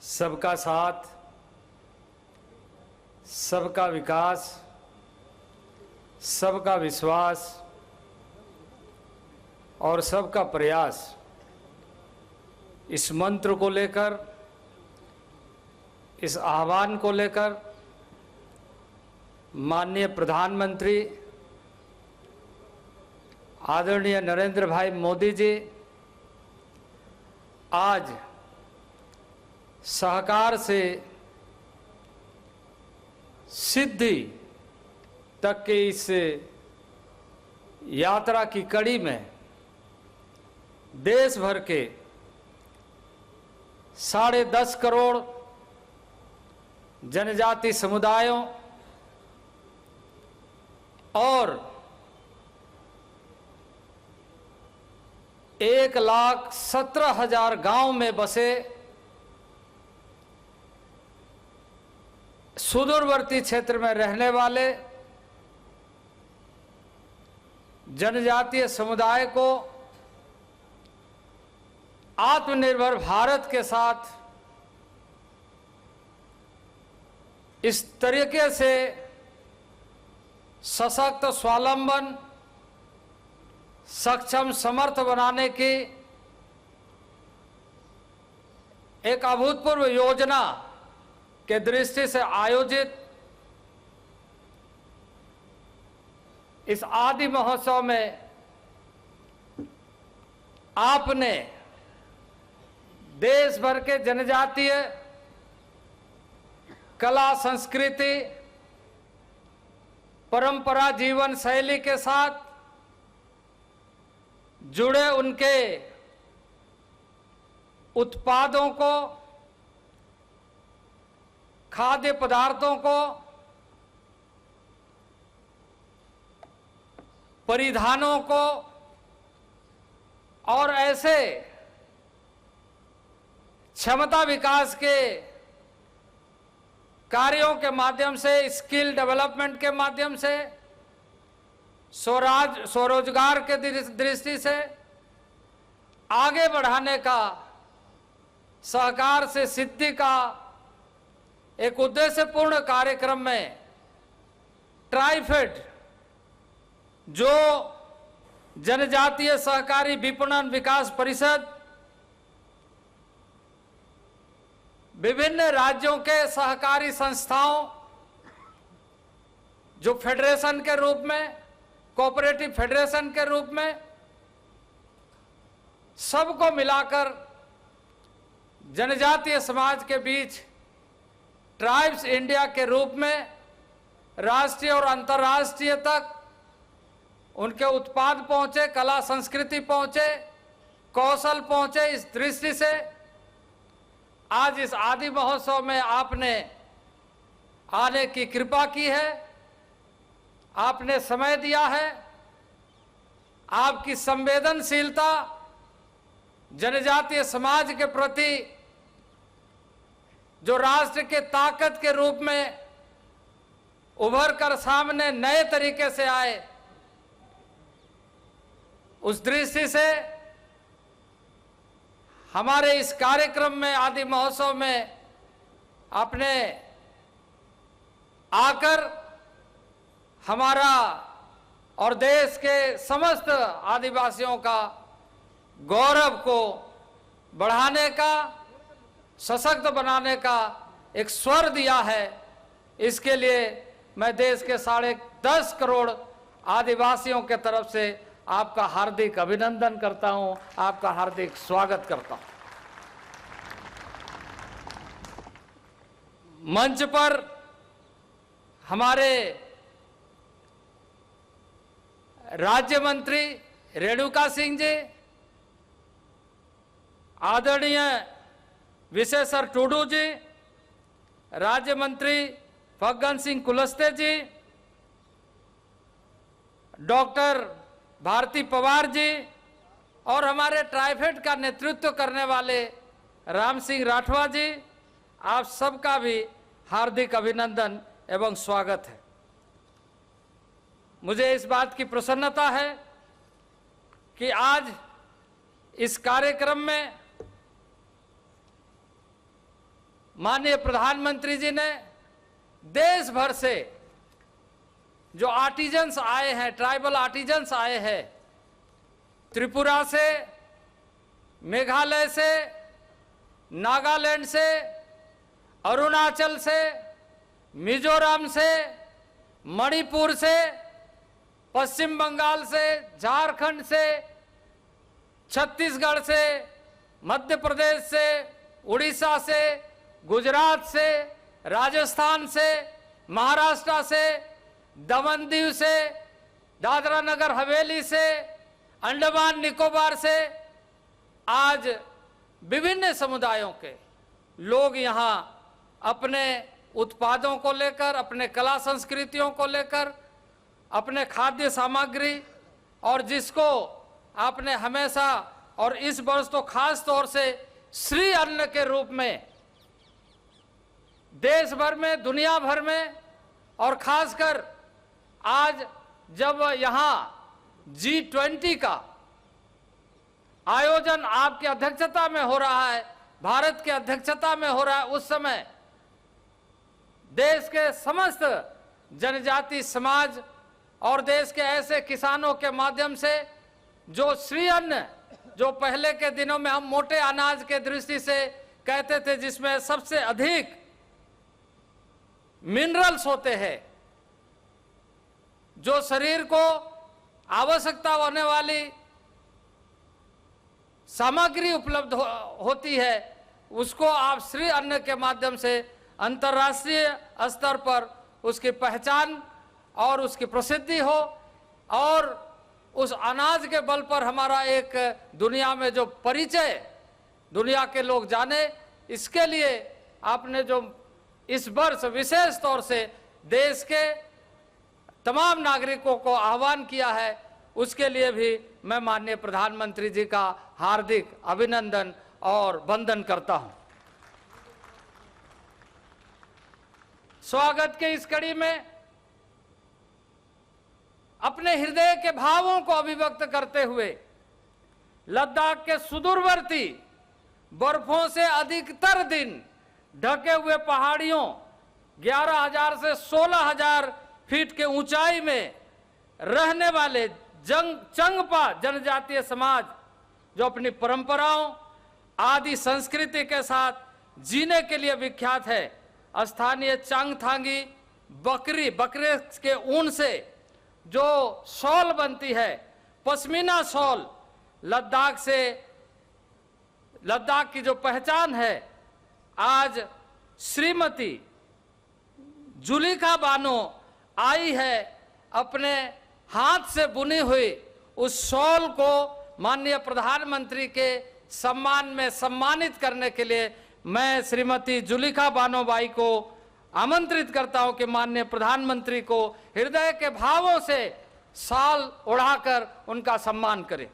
सबका साथ, सबका विकास, सबका विश्वास और सबका प्रयास, इस मंत्र को लेकर, इस आह्वान को लेकर माननीय प्रधानमंत्री आदरणीय नरेंद्र भाई मोदी जी आज सहकार से सिद्धि तक के इस यात्रा की कड़ी में देश भर के 10.5 करोड़ जनजाति समुदायों और 1,17,000 गांव में बसे सुदूरवर्ती क्षेत्र में रहने वाले जनजातीय समुदाय को आत्मनिर्भर भारत के साथ इस तरीके से सशक्त, स्वावलंबन, सक्षम, समर्थ बनाने की एक अभूतपूर्व योजना के दृष्टि से आयोजित इस आदि महोत्सव में आपने देश भर के जनजातीय कला, संस्कृति, परंपरा, जीवन शैली के साथ जुड़े उनके उत्पादों को, खाद्य पदार्थों को, परिधानों को और ऐसे क्षमता विकास के कार्यों के माध्यम से, स्किल डेवलपमेंट के माध्यम से, स्वरोजगार के दृष्टि से आगे बढ़ाने का, सहकार से सिद्धि का एक उद्देश्यपूर्ण कार्यक्रम में ट्राइफेड, जो जनजातीय सहकारी विपणन विकास परिषद, विभिन्न राज्यों के सहकारी संस्थाओं, जो फेडरेशन के रूप में, कोऑपरेटिव फेडरेशन के रूप में, सबको मिलाकर जनजातीय समाज के बीच ट्राइब्स इंडिया के रूप में राष्ट्रीय और अंतर्राष्ट्रीय तक उनके उत्पाद पहुंचे, कला संस्कृति पहुंचे, कौशल पहुंचे। इस दृष्टि से आज इस आदि महोत्सव में आपने आने की कृपा की है, आपने समय दिया है। आपकी संवेदनशीलता जनजातीय समाज के प्रति, जो राष्ट्र के ताकत के रूप में उभर कर सामने नए तरीके से आए, उस दृष्टि से हमारे इस कार्यक्रम में, आदि महोत्सव में आपने आकर हमारा और देश के समस्त आदिवासियों का गौरव को बढ़ाने का, सशक्त बनाने का एक स्वर दिया है। इसके लिए मैं देश के 10.5 करोड़ आदिवासियों के तरफ से आपका हार्दिक अभिनंदन करता हूं, आपका हार्दिक स्वागत करता हूं। मंच पर हमारे राज्य मंत्री रेणुका सिंह जी, आदरणीय विशेश्वर टूडू जी, राज्य मंत्री फग्गन सिंह कुलस्ते जी, डॉक्टर भारती पवार जी और हमारे ट्राइफेड का नेतृत्व करने वाले राम सिंह राठवा जी, आप सबका भी हार्दिक अभिनंदन एवं स्वागत है। मुझे इस बात की प्रसन्नता है कि आज इस कार्यक्रम में माननीय प्रधानमंत्री जी ने देश भर से जो आर्टिजन्स आए हैं, ट्राइबल आर्टिजन्स आए हैं, त्रिपुरा से, मेघालय से, नागालैंड से, अरुणाचल से, मिजोरम से, मणिपुर से, पश्चिम बंगाल से, झारखंड से, छत्तीसगढ़ से, मध्य प्रदेश से, उड़ीसा से, गुजरात से, राजस्थान से, महाराष्ट्र से, दमन दीव से, दादरा नगर हवेली से, अंडमान निकोबार से, आज विभिन्न समुदायों के लोग यहाँ अपने उत्पादों को लेकर, अपने कला संस्कृतियों को लेकर, अपने खाद्य सामग्री, और जिसको आपने हमेशा और इस वर्ष तो खास तौर से श्री अन्न के रूप में देश भर में, दुनिया भर में, और खासकर आज जब यहाँ G20 का आयोजन आपकी अध्यक्षता में हो रहा है, भारत की अध्यक्षता में हो रहा है, उस समय देश के समस्त जनजाति समाज और देश के ऐसे किसानों के माध्यम से जो श्री अन्न, जो पहले के दिनों में हम मोटे अनाज के दृष्टि से कहते थे, जिसमें सबसे अधिक मिनरल्स होते हैं, जो शरीर को आवश्यकता होने वाली सामग्री उपलब्ध होती है, उसको आप श्री अन्न के माध्यम से अंतर्राष्ट्रीय स्तर पर उसकी पहचान और उसकी प्रसिद्धि हो, और उस अनाज के बल पर हमारा एक दुनिया में जो परिचय दुनिया के लोग जाने, इसके लिए आपने जो इस वर्ष विशेष तौर से देश के तमाम नागरिकों को आह्वान किया है, उसके लिए भी मैं माननीय प्रधानमंत्री जी का हार्दिक अभिनंदन और वंदन करता हूं। स्वागत के इस कड़ी में अपने हृदय के भावों को अभिव्यक्त करते हुए लद्दाख के सुदूरवर्ती बर्फों से अधिकतर दिन ढके हुए पहाड़ियों 11,000 से 16,000 फीट के ऊंचाई में रहने वाले चंगपा जनजातीय समाज, जो अपनी परंपराओं, आदि संस्कृति के साथ जीने के लिए विख्यात है, स्थानीय चांगथांगी बकरे के ऊन से जो शॉल बनती है, पश्मीना शॉल, लद्दाख की जो पहचान है, आज श्रीमती जुलिका बानो आई है अपने हाथ से बुनी हुई उस शॉल को माननीय प्रधानमंत्री के सम्मान में सम्मानित करने के लिए मैं श्रीमती जुलिका बानो बाई को आमंत्रित करता हूं कि माननीय प्रधानमंत्री को हृदय के भावों से शाल ओढ़ाकर उनका सम्मान करें।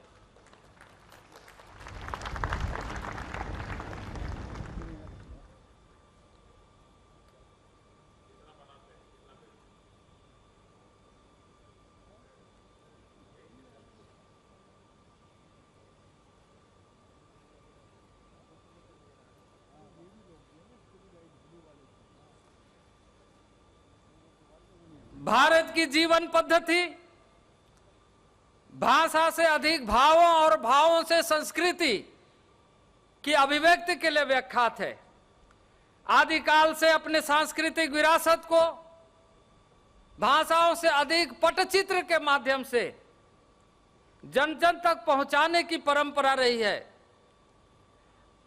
भारत की जीवन पद्धति भाषा से अधिक भावों और भावों से संस्कृति की अभिव्यक्ति के लिए विख्यात है। आदिकाल से अपने सांस्कृतिक विरासत को भाषाओं से अधिक पटचित्र के माध्यम से जन जन तक पहुंचाने की परंपरा रही है।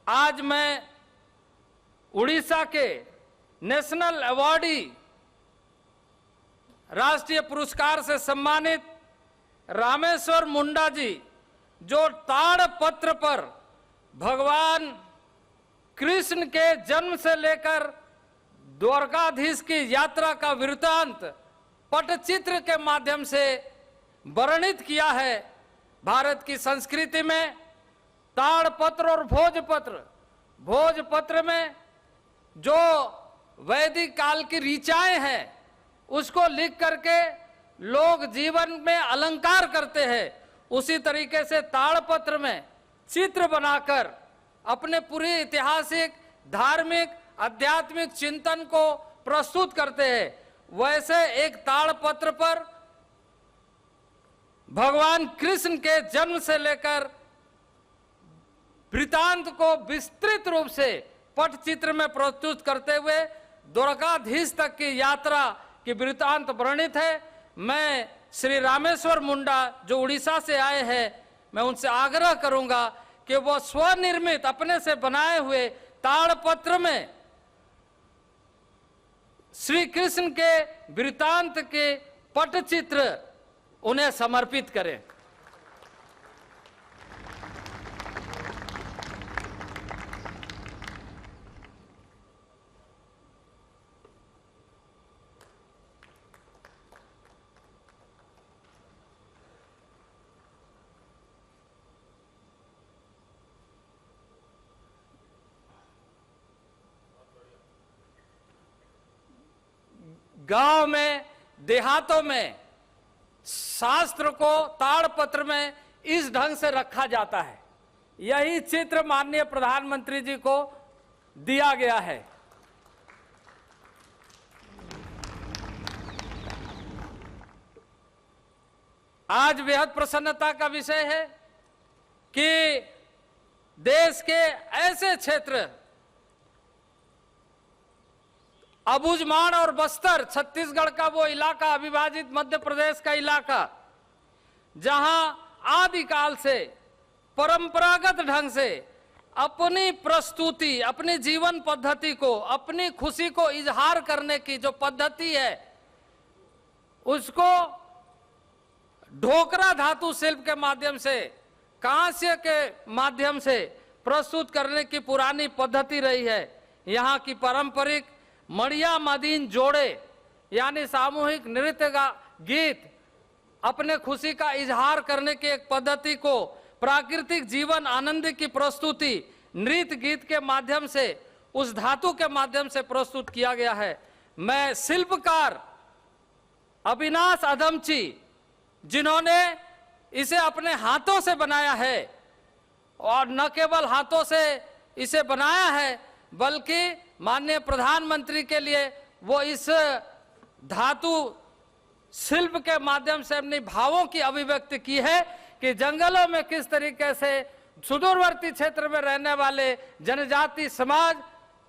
आज मैं उड़ीसा के नेशनल अवार्डी, राष्ट्रीय पुरस्कार से सम्मानित रामेश्वर मुंडा जी, जो ताड़पत्र पर भगवान कृष्ण के जन्म से लेकर द्वारकाधीश की यात्रा का वृत्तांत पटचित्र के माध्यम से वर्णित किया है। भारत की संस्कृति में ताड़पत्र और भोजपत्र में जो वैदिक काल की ऋचाएं हैं, उसको लिख करके लोग जीवन में अलंकार करते हैं। उसी तरीके से ताड़पत्र में चित्र बनाकर अपने पूरी ऐतिहासिक, धार्मिक आध्यात्मिक चिंतन को प्रस्तुत करते हैं, वैसे एक ताड़पत्र पर भगवान कृष्ण के जन्म से लेकर वृतांत को विस्तृत रूप से पटचित्र में प्रस्तुत करते हुए द्वारकाधीश तक की यात्रा की वृतांत वर्णित है। मैं श्री रामेश्वर मुंडा जो उड़ीसा से आए हैं, मैं उनसे आग्रह करूंगा कि वो स्वनिर्मित अपने से बनाए हुए ताड़पत्र में श्री कृष्ण के वृतांत के पटचित्र उन्हें समर्पित करें। गांव में, देहातों में शास्त्र को ताड़पत्र में इस ढंग से रखा जाता है। यही चित्र माननीय प्रधानमंत्री जी को दिया गया है। आज बेहद प्रसन्नता का विषय है कि देश के ऐसे क्षेत्र अबुझमाड़ और बस्तर, छत्तीसगढ़ का वो इलाका, अविभाजित मध्य प्रदेश का इलाका, जहां आदिकाल से परंपरागत ढंग से अपनी प्रस्तुति, अपनी जीवन पद्धति को, अपनी खुशी को इजहार करने की जो पद्धति है, उसको ढोकरा धातु शिल्प के माध्यम से, कांस्य के माध्यम से प्रस्तुत करने की पुरानी पद्धति रही है। यहाँ की पारंपरिक मड़िया मदीन जोड़े यानी सामूहिक नृत्य का गीत अपने खुशी का इजहार करने की एक पद्धति को प्राकृतिक जीवन आनंद की प्रस्तुति नृत्य गीत के माध्यम से, उस धातु के माध्यम से प्रस्तुत किया गया है। मैं शिल्पकार अविनाश अधमची, जिन्होंने इसे अपने हाथों से बनाया है, और न केवल हाथों से इसे बनाया है बल्कि माननीय प्रधानमंत्री के लिए वो इस धातु शिल्प के माध्यम से अपनी भावों की अभिव्यक्ति की है कि जंगलों में किस तरीके से सुदूरवर्ती क्षेत्र में रहने वाले जनजाति समाज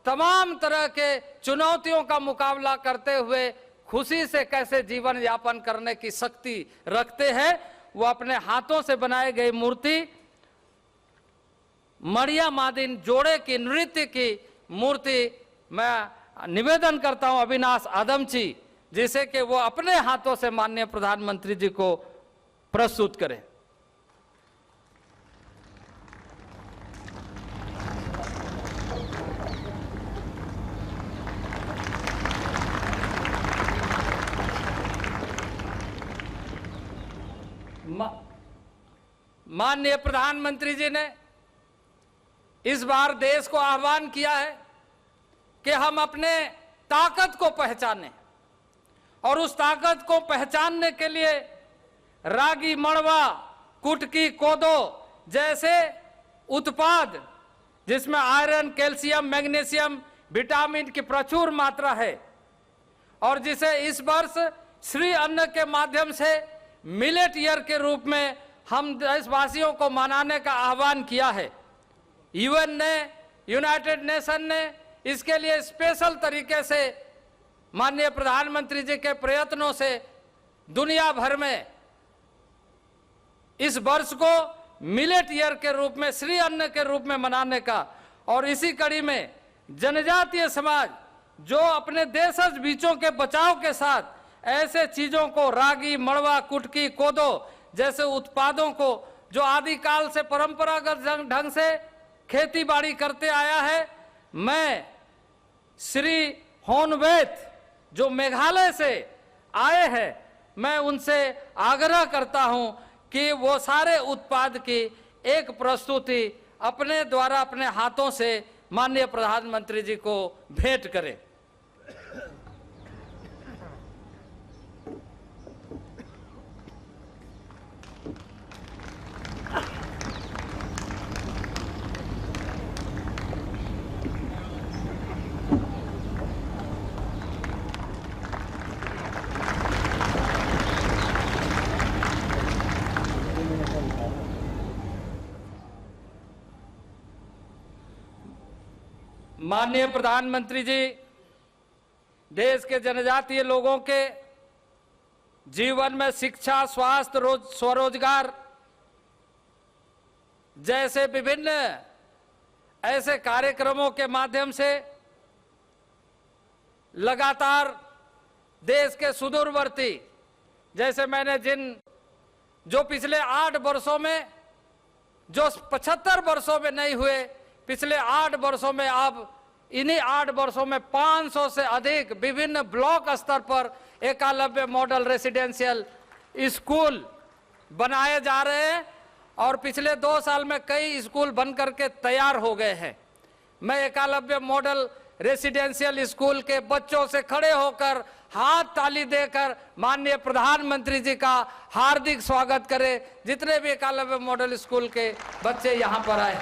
तमाम तरह के चुनौतियों का मुकाबला करते हुए खुशी से कैसे जीवन यापन करने की शक्ति रखते हैं। वो अपने हाथों से बनाई गई मूर्ति मड़िया मादीन जोड़े की नृत्य की मूर्ति मैं निवेदन करता हूं अविनाश आदमची, जिसे कि वो अपने हाथों से माननीय प्रधानमंत्री जी को प्रस्तुत करें। माननीय प्रधानमंत्री जी ने इस बार देश को आह्वान किया है कि हम अपने ताकत को पहचानें, और उस ताकत को पहचानने के लिए रागी, मड़वा, कुटकी, कोदो जैसे उत्पाद जिसमें आयरन, कैल्शियम, मैग्नीशियम, विटामिन की प्रचुर मात्रा है, और जिसे इस वर्ष श्री अन्न के माध्यम से मिलेट ईयर के रूप में हम देशवासियों को मनाने का आह्वान किया है। यूएन ने, यूनाइटेड नेशन ने इसके लिए स्पेशल तरीके से माननीय प्रधानमंत्री जी के प्रयत्नों से दुनिया भर में इस वर्ष को मिलेट ईयर के रूप में, श्री अन्न के रूप में मनाने का, और इसी कड़ी में जनजातीय समाज जो अपने देशज बीजों के बचाव के साथ ऐसे चीजों को, रागी, मड़वा, कुटकी, कोदो जैसे उत्पादों को जो आदिकाल से परंपरागत ढंग से खेती बाड़ी करते आया है, मैं श्री होनवेत जो मेघालय से आए हैं, मैं उनसे आग्रह करता हूं कि वो सारे उत्पाद की एक प्रस्तुति अपने द्वारा, अपने हाथों से माननीय प्रधानमंत्री जी को भेंट करें। माननीय प्रधानमंत्री जी देश के जनजातीय लोगों के जीवन में शिक्षा, स्वास्थ्य, स्वरोजगार जैसे विभिन्न ऐसे कार्यक्रमों के माध्यम से लगातार देश के सुदूरवर्ती, जैसे मैंने जो पिछले 8 वर्षों में, जो 75 वर्षों में नहीं हुए, पिछले 8 वर्षों में अब इन्हीं 8 वर्षों में 500 से अधिक विभिन्न ब्लॉक स्तर पर एकलव्य मॉडल रेसिडेंशियल स्कूल बनाए जा रहे हैं और पिछले 2 साल में कई स्कूल बन करके तैयार हो गए हैं। मैं एकलव्य मॉडल रेसिडेंशियल स्कूल के बच्चों से खड़े होकर हाथ ताली देकर माननीय प्रधानमंत्री जी का हार्दिक स्वागत करें। जितने भी एकलव्य मॉडल स्कूल के बच्चे यहां पर आए।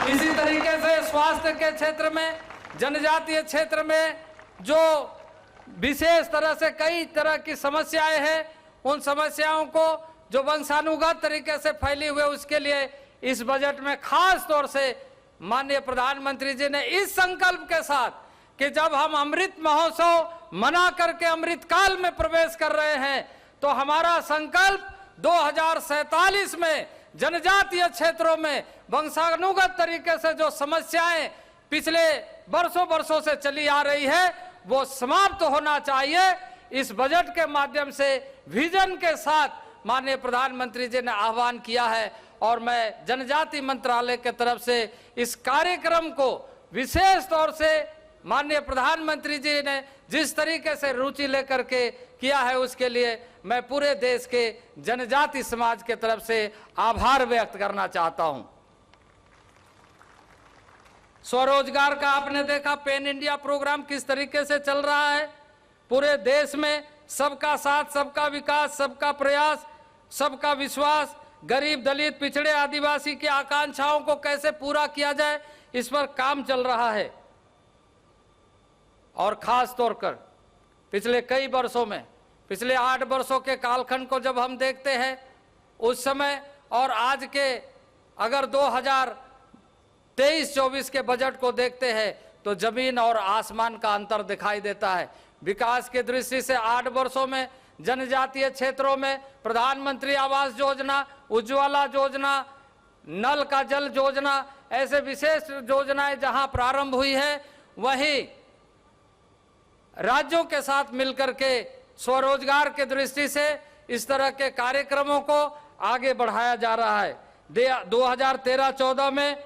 इसी तरीके से स्वास्थ्य के क्षेत्र में, जनजातीय क्षेत्र में जो विशेष तरह से कई तरह की समस्याएं हैं, उन समस्याओं को जो वंशानुगत तरीके से फैली हुई, उसके लिए इस बजट में खास तौर से माननीय प्रधानमंत्री जी ने इस संकल्प के साथ कि जब हम अमृत महोत्सव मना करके अमृत काल में प्रवेश कर रहे हैं, तो हमारा संकल्प 2047 में जनजातीय क्षेत्रों में वंशानुगत तरीके से जो समस्याएं पिछले वर्षों से चली आ रही है, वो समाप्त होना चाहिए। इस बजट के माध्यम से विजन के साथ माननीय प्रधानमंत्री जी ने आह्वान किया है और मैं जनजाति मंत्रालय के तरफ से इस कार्यक्रम को विशेष तौर से माननीय प्रधानमंत्री जी ने जिस तरीके से रुचि लेकर के किया है, उसके लिए मैं पूरे देश के जनजाति समाज के तरफ से आभार व्यक्त करना चाहता हूं। स्वरोजगार का आपने देखा, पेन इंडिया प्रोग्राम किस तरीके से चल रहा है पूरे देश में। सबका साथ, सबका विकास, सबका प्रयास, सबका विश्वास, गरीब, दलित, पिछड़े, आदिवासी की आकांक्षाओं को कैसे पूरा किया जाए, इस पर काम चल रहा है। और खास तौर पर पिछले कई वर्षों में, पिछले 8 वर्षों के कालखंड को जब हम देखते हैं, उस समय और आज के अगर 2023-24 के बजट को देखते हैं, तो जमीन और आसमान का अंतर दिखाई देता है। विकास की दृष्टि से 8 वर्षों में जनजातीय क्षेत्रों में प्रधानमंत्री आवास योजना, उज्ज्वला योजना, नल का जल योजना, ऐसे विशेष योजनाएं जहां प्रारंभ हुई है, वहीं राज्यों के साथ मिलकर के स्वरोजगार के दृष्टि से इस तरह के कार्यक्रमों को आगे बढ़ाया जा रहा है। 2013-14 में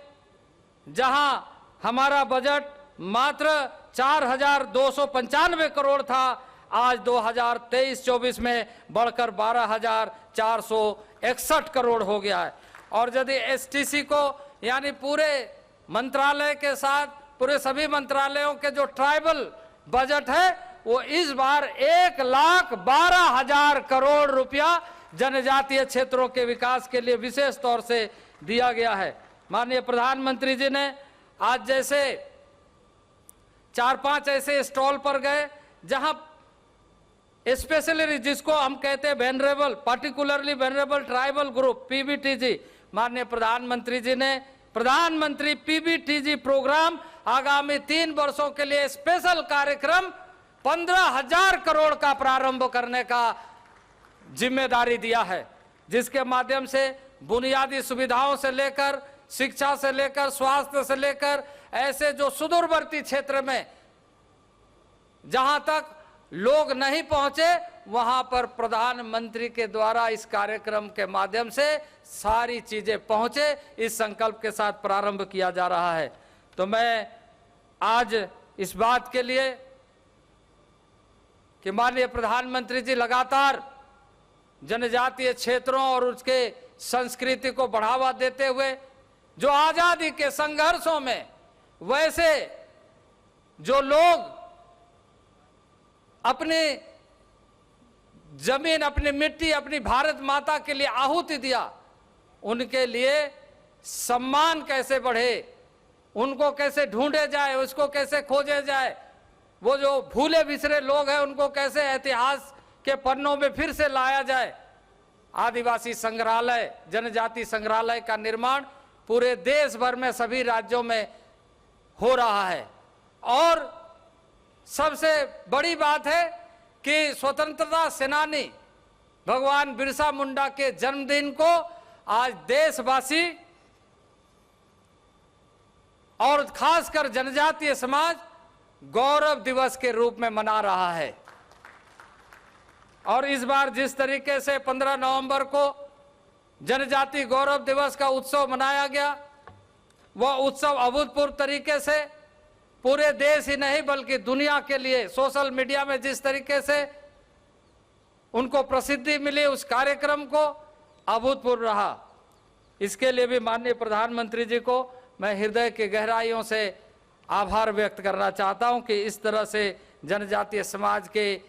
जहां हमारा बजट मात्र 4,295 करोड़ था, आज 2023-24 में बढ़कर 12,461 करोड़ हो गया है। और यदि एसटीसी को यानी पूरे मंत्रालय के साथ पूरे सभी मंत्रालयों के जो ट्राइबल बजट है, वो इस बार 1,12,000 करोड़ रुपया जनजातीय क्षेत्रों के विकास के लिए विशेष तौर से दिया गया है। माननीय प्रधानमंत्री जी ने आज जैसे 4-5 ऐसे स्टॉल पर गए जहां स्पेशली जिसको हम कहते हैं vulnerable, particularly vulnerable tribal group, PBTG, माननीय प्रधानमंत्री जी ने प्रधानमंत्री पीबीटीजी प्रोग्राम आगामी 3 वर्षों के लिए स्पेशल कार्यक्रम 15,000 करोड़ का प्रारंभ करने का जिम्मेदारी दिया है, जिसके माध्यम से बुनियादी सुविधाओं से लेकर, शिक्षा से लेकर, स्वास्थ्य से लेकर, ऐसे जो सुदूरवर्ती क्षेत्र में जहां तक लोग नहीं पहुंचे, वहां पर प्रधानमंत्री के द्वारा इस कार्यक्रम के माध्यम से सारी चीजें पहुंचे, इस संकल्प के साथ प्रारंभ किया जा रहा है। तो मैं आज इस बात के लिए कि माननीय प्रधानमंत्री जी लगातार जनजातीय क्षेत्रों और उसके संस्कृति को बढ़ावा देते हुए जो आजादी के संघर्षों में वैसे जो लोग अपनी जमीन, अपनी मिट्टी, अपनी भारत माता के लिए आहुति दिया, उनके लिए सम्मान कैसे बढ़े, उनको कैसे ढूंढे जाए, उसको कैसे खोजे जाए, वो जो भूले बिसरे लोग हैं उनको कैसे इतिहास के पन्नों में फिर से लाया जाए। आदिवासी संग्रहालय, जनजाति संग्रहालय का निर्माण पूरे देश भर में सभी राज्यों में हो रहा है। और सबसे बड़ी बात है कि स्वतंत्रता सेनानी भगवान बिरसा मुंडा के जन्मदिन को आज देशवासी और खासकर जनजातीय समाज गौरव दिवस के रूप में मना रहा है। और इस बार जिस तरीके से 15 नवंबर को जनजाति गौरव दिवस का उत्सव मनाया गया, वह उत्सव अभूतपूर्व तरीके से पूरे देश ही नहीं बल्कि दुनिया के लिए सोशल मीडिया में जिस तरीके से उनको प्रसिद्धि मिली, उस कार्यक्रम को अभूतपूर्व रहा। इसके लिए भी माननीय प्रधानमंत्री जी को मैं हृदय की गहराइयों से आभार व्यक्त करना चाहता हूं कि इस तरह से जनजातीय समाज के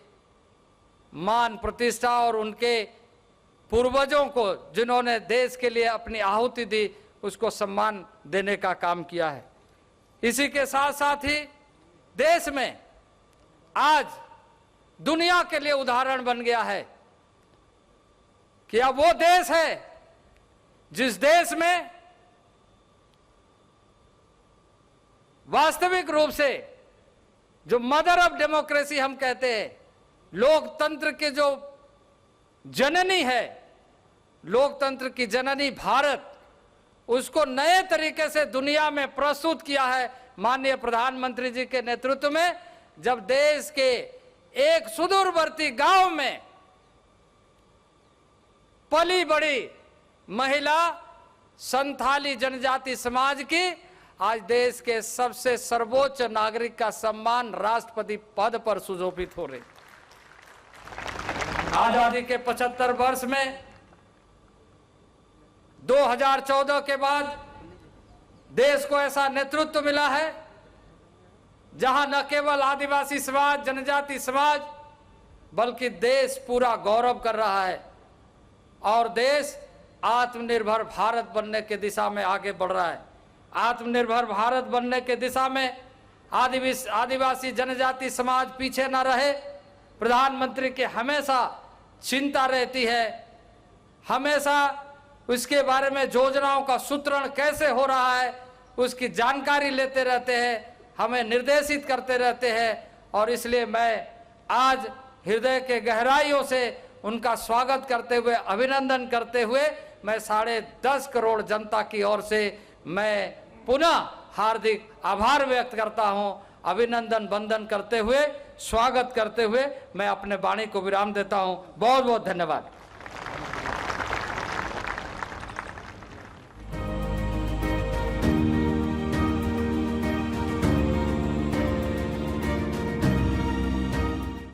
मान प्रतिष्ठा और उनके पूर्वजों को जिन्होंने देश के लिए अपनी आहुति दी, उसको सम्मान देने का काम किया है। इसी के साथ साथ ही देश में आज दुनिया के लिए उदाहरण बन गया है कि अब वो देश है जिस देश में वास्तविक रूप से जो मदर ऑफ डेमोक्रेसी हम कहते हैं, लोकतंत्र के जो जननी है, लोकतंत्र की जननी भारत, उसको नए तरीके से दुनिया में प्रस्तुत किया है माननीय प्रधानमंत्री जी के नेतृत्व में। जब देश के एक सुदूरवर्ती गांव में पली बड़ी महिला संथाली जनजाति समाज की आज देश के सबसे सर्वोच्च नागरिक का सम्मान राष्ट्रपति पद पर सुशोभित हो रही। आजादी के 75 वर्ष में 2014 के बाद देश को ऐसा नेतृत्व मिला है जहां न केवल आदिवासी समाज, जनजाति समाज, बल्कि देश पूरा गौरव कर रहा है और देश आत्मनिर्भर भारत बनने की दिशा में आगे बढ़ रहा है। आत्मनिर्भर भारत बनने की दिशा में आदिवासी जनजाति समाज पीछे न रहे, प्रधानमंत्री की हमेशा चिंता रहती है, हमेशा उसके बारे में योजनाओं का सूत्रण कैसे हो रहा है उसकी जानकारी लेते रहते हैं, हमें निर्देशित करते रहते हैं। और इसलिए मैं आज हृदय के गहराइयों से उनका स्वागत करते हुए, अभिनंदन करते हुए, मैं 10.5 करोड़ जनता की ओर से मैं पुनः हार्दिक आभार व्यक्त करता हूं। अभिनंदन वंदन करते हुए, स्वागत करते हुए मैं अपने वाणी को विराम देता हूं। बहुत बहुत धन्यवाद।